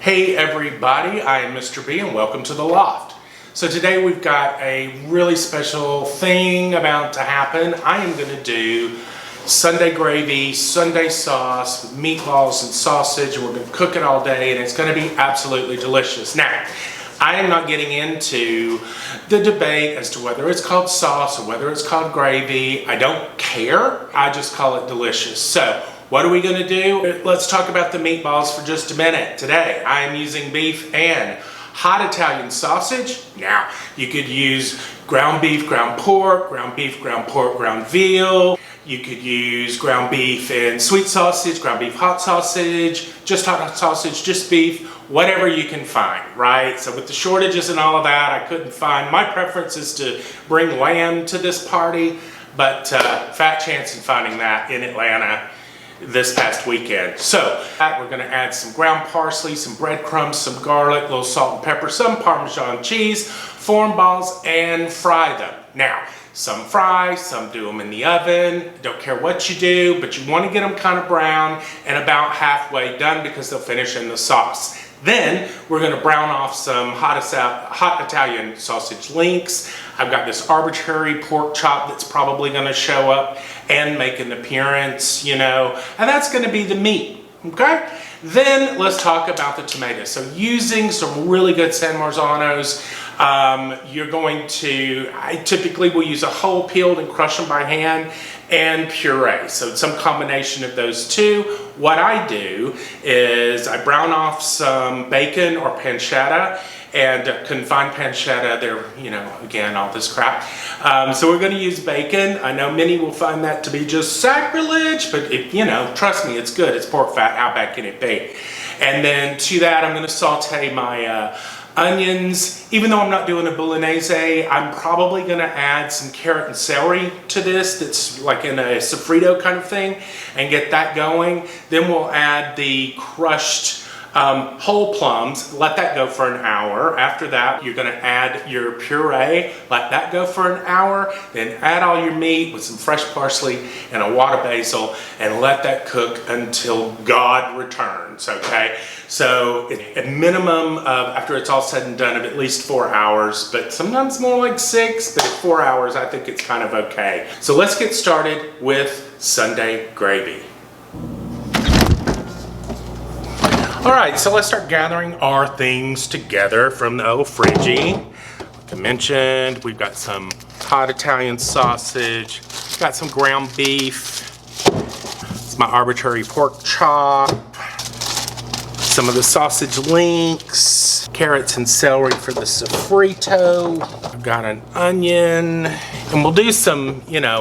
Hey everybody, I am Mr. B and welcome to the Loft. So today we've got a really special thing about to happen. I am going to do Sunday gravy, Sunday sauce with meatballs and sausage, and we're going to cook it all day and it's going to be absolutely delicious. Now, I am not getting into the debate as to whether it's called sauce or whether it's called gravy. I don't care. I just call it delicious. So what are we going to do? Let's talk about the meatballs for just a minute. Today, I am using beef and hot Italian sausage. Now, you could use ground beef, ground pork, ground beef, ground pork, ground veal. You could use ground beef and sweet sausage, ground beef hot sausage, just hot sausage, just beef, whatever you can find, right? So with the shortages and all of that, I couldn't find. My preference is to bring lamb to this party, but fat chance in finding that in Atlanta this past weekend. So we're going to add some ground parsley, some breadcrumbs, some garlic, a little salt and pepper, some Parmesan cheese, form balls, and fry them. Now, some fry, some do them in the oven. Don't care what you do, but you want to get them kind of brown and about halfway done because they'll finish in the sauce. Then we're going to brown off some hot Italian sausage links. I've got this arbitrary pork chop that's probably going to show up and make an appearance, you know, and that's going to be the meat, okay? Then let's talk about the tomatoes. So using some really good San Marzanos, I typically will use a whole peeled and crush them by hand and puree. So some combination of those two. What I do is I brown off some bacon or pancetta, and couldn't find pancetta there, you know, again, all this crap. So we're going to use bacon. I know many will find that to be just sacrilege, but you know, trust me, it's good. It's pork fat. How bad can it be? And then to that, I'm going to saute my onions. Even though I'm not doing a bolognese, I'm probably going to add some carrot and celery to this that's like in a sofrito kind of thing and get that going. Then we'll add the crushed whole plums, let that go for an hour. After that, you're going to add your puree, let that go for an hour, then add all your meat with some fresh parsley and a wad of basil and let that cook until God returns, okay? So a minimum of, after it's all said and done, of at least 4 hours, but sometimes more like 6, but at 4 hours, I think it's kind of okay. So let's get started with Sunday gravy. All right, so let's start gathering our things together from the old Friggy. Like I mentioned, we've got some hot Italian sausage, got some ground beef, it's my arbitrary pork chop, some of the sausage links, carrots and celery for the sofrito. I've got an onion, and we'll do some, you know,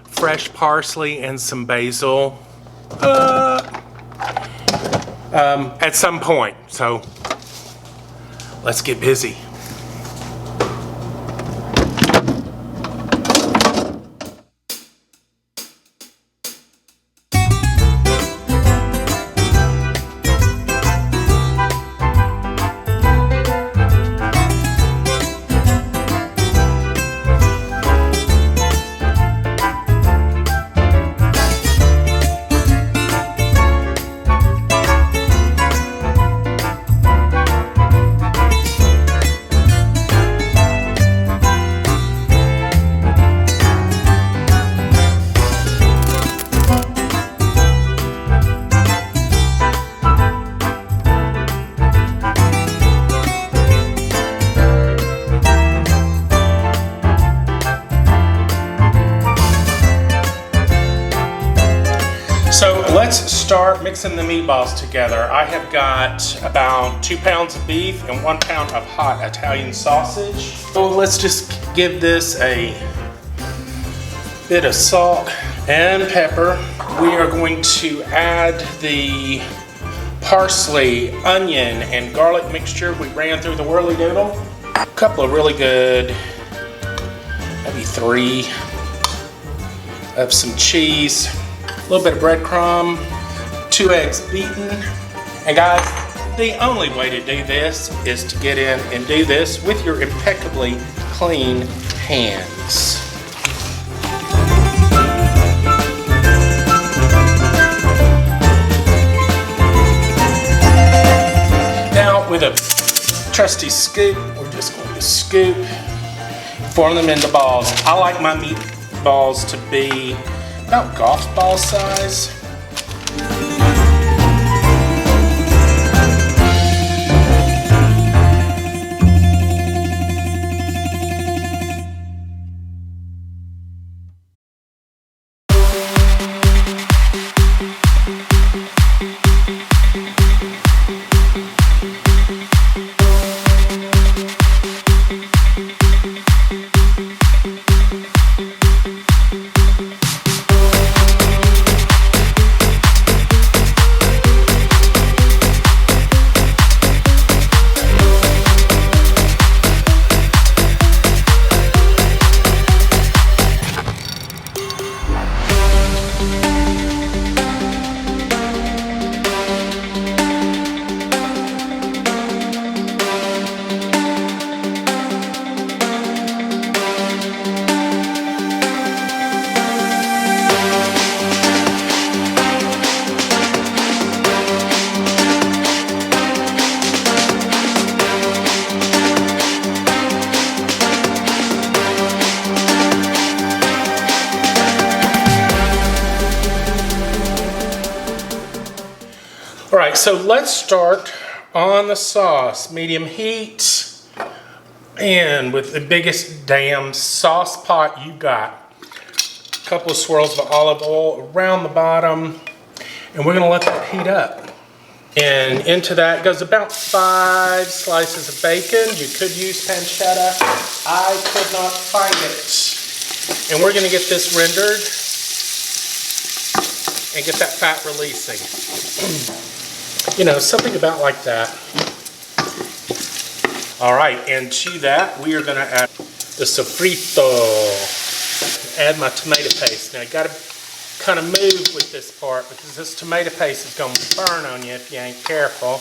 fresh parsley and some basil. At some point, so let's get busy. So let's start mixing the meatballs together. I have got about 2 pounds of beef and 1 pound of hot Italian sausage. So let's just give this a bit of salt and pepper. We are going to add the parsley, onion, and garlic mixture we ran through the whirly doodle. A couple of really good, maybe 3 of some cheese. A little bit of breadcrumb, 2 eggs beaten. And guys, the only way to do this is to get in and do this with your impeccably clean hands. Now with a trusty scoop, we're just going to scoop, form them into balls. I like my meatballs to be about golf ball size. All right, so let's start on the sauce, medium heat, and with the biggest damn sauce pot you got. A couple of swirls of olive oil around the bottom, and we're gonna let that heat up. And into that goes about 5 slices of bacon. You could use pancetta. I could not find it. And we're gonna get this rendered and get that fat releasing. You know, something about like that. All right, and to that, we are gonna add the sofrito. Add my tomato paste. Now, you gotta kind of move with this part because this tomato paste is gonna burn on you if you ain't careful.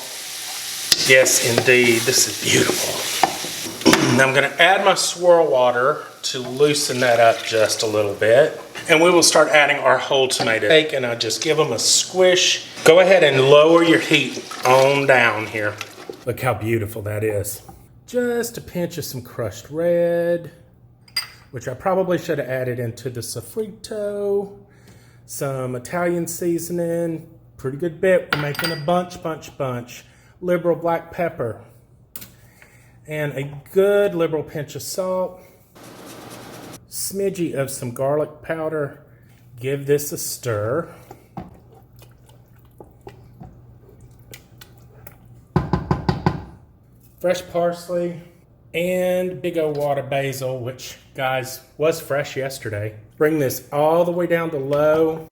Yes, indeed, this is beautiful. Now I'm gonna add my swirl water to loosen that up just a little bit. And we will start adding our whole tomato. And I'll just give them a squish. Go ahead and lower your heat on down here. Look how beautiful that is. Just a pinch of some crushed red, which I probably should have added into the sofrito. Some Italian seasoning, pretty good bit. We're making a bunch. Liberal black pepper. And a good liberal pinch of salt. Smidgy of some garlic powder. Give this a stir. Fresh parsley and big old wad of basil, which, guys, was fresh yesterday. Bring this all the way down to low.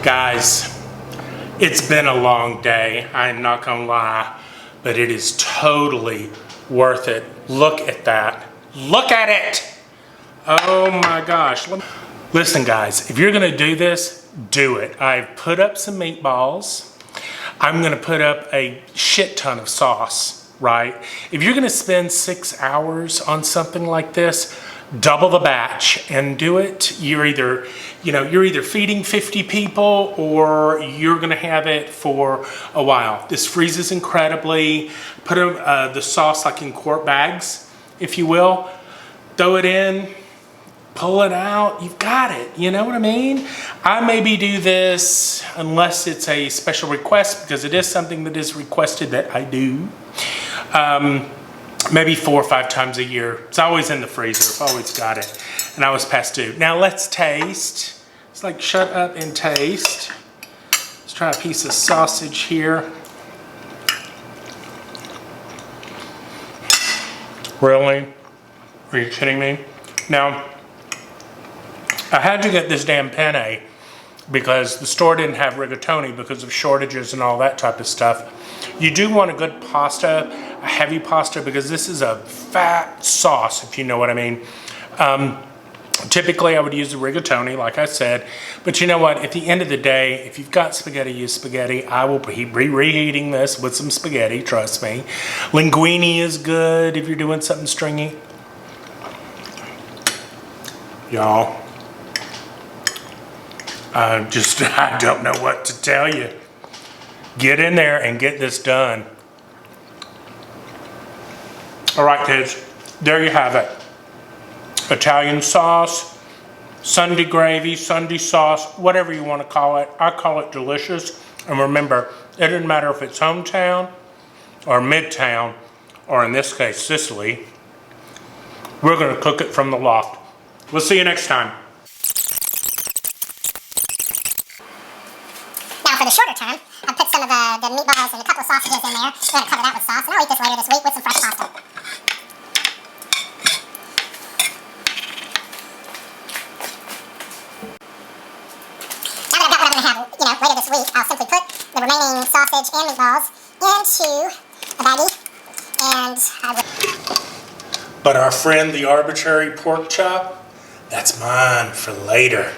Guys, it's been a long day, I'm not gonna lie, but it is totally worth it. Look at that. Look at it! Oh my gosh. Listen guys, if you're gonna do this, do it. I've put up some meatballs. I'm gonna put up a shit ton of sauce, right? If you're gonna spend 6 hours on something like this, double the batch and do it. You're either feeding 50 people or you're gonna have it for a while. This freezes incredibly. Put the sauce like in quart bags, if you will. Throw it in, pull it out, you've got it, you know what I mean? I maybe do this unless it's a special request, because it is something that is requested that I do. Maybe 4 or 5 times a year. It's always in the freezer, I've always got it. And I was past due. Now let's taste. It's like shut up and taste. Let's try a piece of sausage here. Really? Are you kidding me? Now, I had to get this damn penne because the store didn't have rigatoni because of shortages and all that type of stuff. You do want a good pasta, a heavy pasta, because this is a fat sauce, if you know what I mean. Typically I would use the rigatoni, like I said, but you know what, at the end of the day, if you've got spaghetti, use spaghetti. I will be reheating this with some spaghetti, trust me. Linguine is good if you're doing something stringy. Y'all, I don't know what to tell you. Get in there and get this done. All right, kids, there you have it. Italian sauce, Sunday gravy, Sunday sauce, whatever you want to call it. I call it delicious. And remember, it doesn't matter if it's hometown or midtown, or in this case, Sicily. We're going to cook it from the loft. We'll see you next time. Now for the shorter term, I put some of the meatballs and a couple of sausages in there. We're going to cover that with sauce, and I'll eat this later this week with some fresh pasta. Now that I've got what I'm going to have, later this week, I'll simply put the remaining sausage and meatballs into a baggie, and I will... But our friend, the arbitrary pork chop, that's mine for later.